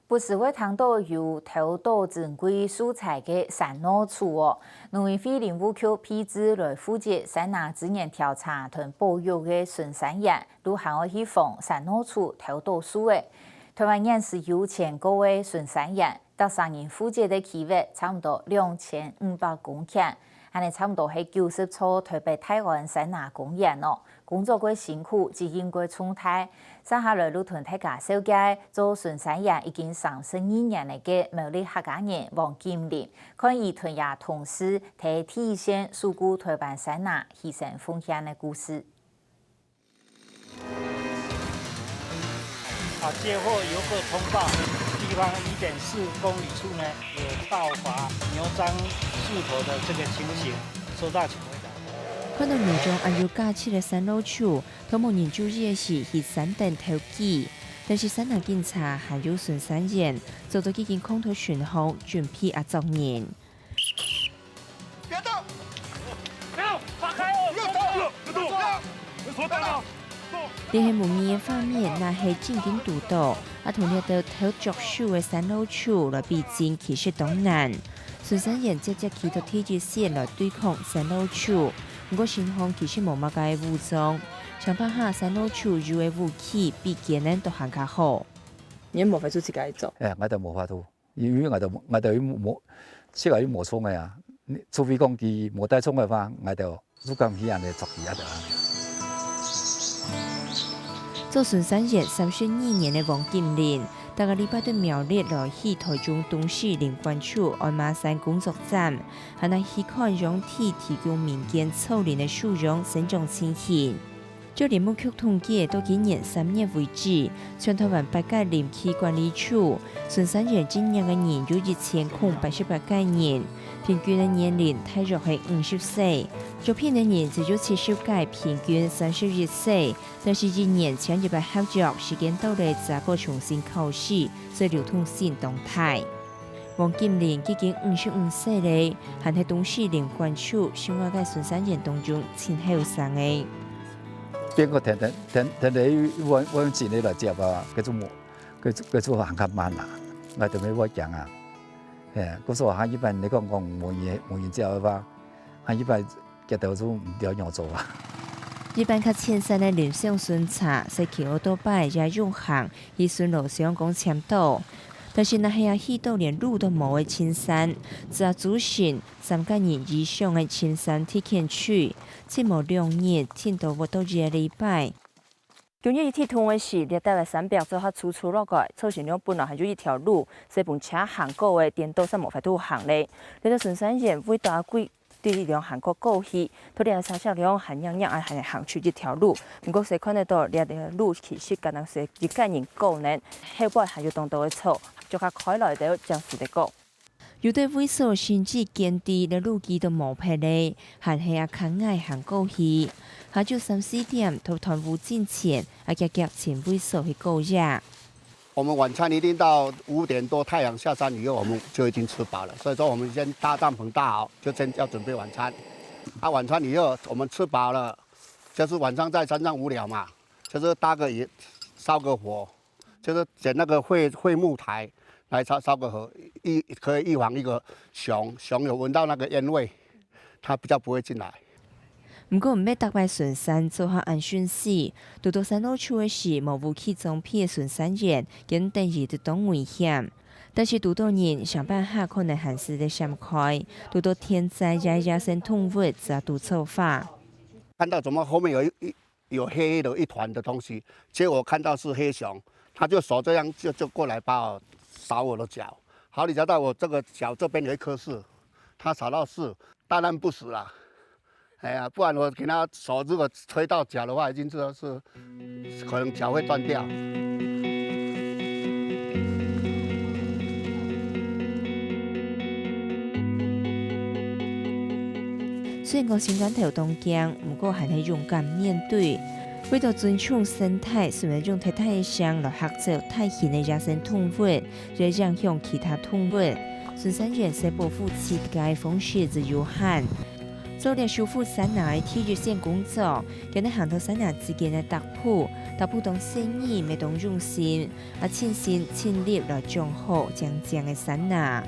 不是会谈到有偷盗珍贵素材的山老处哦。农业会林务局批资来负责山拿资源调查同保育的巡山员，都喊我去防山老处偷盗树的。台湾人是有千多位巡山员，到3年负责的区域差不多2500公顷。安尼差不多係90座台北台湾山拿公園咯，工作過辛苦，資金過充泰。接下來，路同大家紹介做巡山員已經32年嚟嘅苗栗客家人王金玲，看伊同也同時提體現守護台灣山拿犧牲奉獻嘅故事。接獲遊客通報，地方1.4公里處呢有盜伐牛樟樹頭的這個情形，收到請回答。看到民眾按照假期的山路處，都無人注意的是去山頂投機，但是山拿警察還有巡山員做到已經空投巡號，準備捉人。別動！別動！放開哦！別動！別動！在係無面方面，那係正經督導，同呢度偷作樹的山路處來比戰，其實當難。巡山員直接企到體育線來對抗山路處，不過前方其實冇乜嘅武裝，想辦法山路處有嘅武器比別人都行較好。你冇法子自己做？我就冇法度，因為我就冇，即係冇槍嘅啊！除非講佢冇帶槍嘅話，我就如果起人哋作嘢就。做巡山員32年的王金玲，大個禮拜對苗栗來去台中東勢林管處鞍馬山工作站，還能去看容體提供民間草林的樹種生長情形。就林務局統計，到今年3月為止，全台灣8個林區管理處巡山員今年的人有1088個人，平均的年齡大約係50歲，招聘的人只有70個，平均31歲。但是今年請入來合作，時間到嚟再個重新考試，所以流通性動態。王金玲已經55歲了，還喺東勢林管處上個嘅巡山員當中前後生嘅。邊個聽你揾錢你來接啊？佢做行較慢啊，我就冇講啊。嗰時候喺一般你講冇人接嘅話，喺一般嘅到都唔點樣做啊。一般較淺山的林上巡查，是騎奧多拜也用行，以巡路上講簽到。但是那係要去到連路都冇嘅淺山，只要組成3個人以上嘅淺山體驗區，只冇2日，天到不到2個禮拜。今日鐵通嘅是列帶嘅山壁做下粗落個，造成咗本來係有一條路，這部車行過嘅電道上冇法度行咧。你到巡山員會打鬼對兩行過過去，佢哋係三兩行係行出一條路，不過誰看得到列條路其實可能係一個人過呢，後邊係有當道嘅錯。就較開來的將士的講，有啲猥瑣甚至堅持的路基都冇撇咧，還係啊坑矮行過去，下晝3、4點到團務進前，夾前猥瑣去過夜。我們晚餐一定到5點多，太陽下山以後，我們就已經吃飽了。所以說，我們先搭帳篷搭好，就先要準備晚餐。晚餐以後，我們吃飽了，就是晚上在山上無聊嘛，就是搭個野，燒個火，就是撿那個桧木台。來燒個火，可以預防一個熊有聞到那個煙味，它比較不會進來。不過唔要搭擺巡山做下安全事，到到山路處嘅時，無武器裝備嘅巡山員，跟第二就當危險。但是到到人想辦法可能還是得閃開，到到天災也生動物則都錯法。看到怎麼後面有黑的一團的東西，結果我看到是黑熊，他就手這樣就過來把我掃我的腳，好，你知道我這個腳這邊有一顆痣，他掃到痣，當然不死了。哎呀，不然我給他手如果推到腳的話，已經知道是可能腳會斷掉。雖然講新冠頭當驚，不過還係勇敢面對。為咗尊重生態，順便用太太上來學習大型的野生動物，再影響其他動物。巡山員是保護自己風險之有限。做了修复山崖的体育线工作，跟喺行到山崖之間嘅搭鋪當生意，未當用心，啊，千心千力來種好正正嘅山崖。